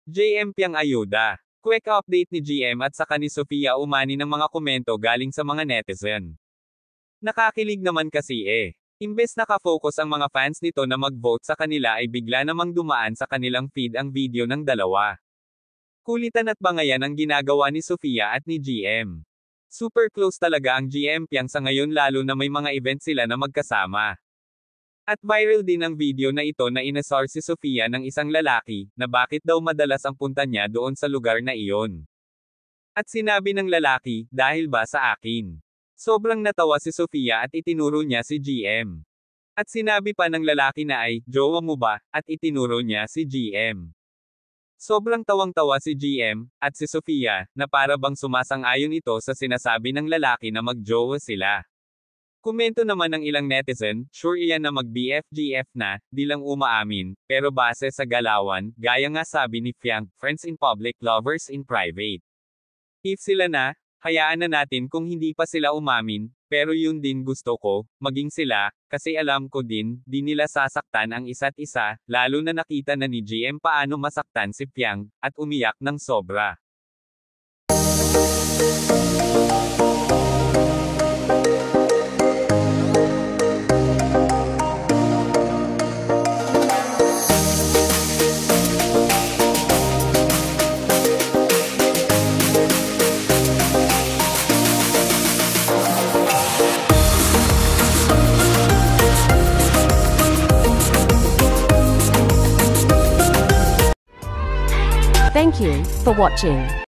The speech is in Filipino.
JM Piang ayuda. Quick update ni GM at saka ni Sofia umani ng mga komento galing sa mga netizen. Nakakilig naman kasi eh. Imbes nakafocus ang mga fans nito na mag-vote sa kanila ay bigla namang dumaan sa kanilang feed ang video ng dalawa. Kulitan at bangayan ang ginagawa ni Sofia at ni GM. Super close talaga ang GM Piang sa ngayon lalo na may mga event sila na magkasama. At viral din ang video na ito na inasar si Sofia ng isang lalaki, na bakit daw madalas ang punta niya doon sa lugar na iyon. At sinabi ng lalaki, dahil ba sa akin? Sobrang natawa si Sofia at itinuro niya si GM. At sinabi pa ng lalaki na ay, jowa mo ba? At itinuro niya si GM. Sobrang tawang-tawa si GM, at si Sofia, na para bang sumasang-ayon ito sa sinasabi ng lalaki na mag-jowa sila. Komento naman ng ilang netizen, sure iyan na mag-BFGF na, di lang umaamin, pero base sa galawan, gaya nga sabi ni Piang, friends in public, lovers in private. If sila na, hayaan na natin kung hindi pa sila umamin, pero yun din gusto ko, maging sila, kasi alam ko din, di nila sasaktan ang isa't isa, lalo na nakita na ni GM paano masaktan si Piang, at umiyak ng sobra. Thank you for watching.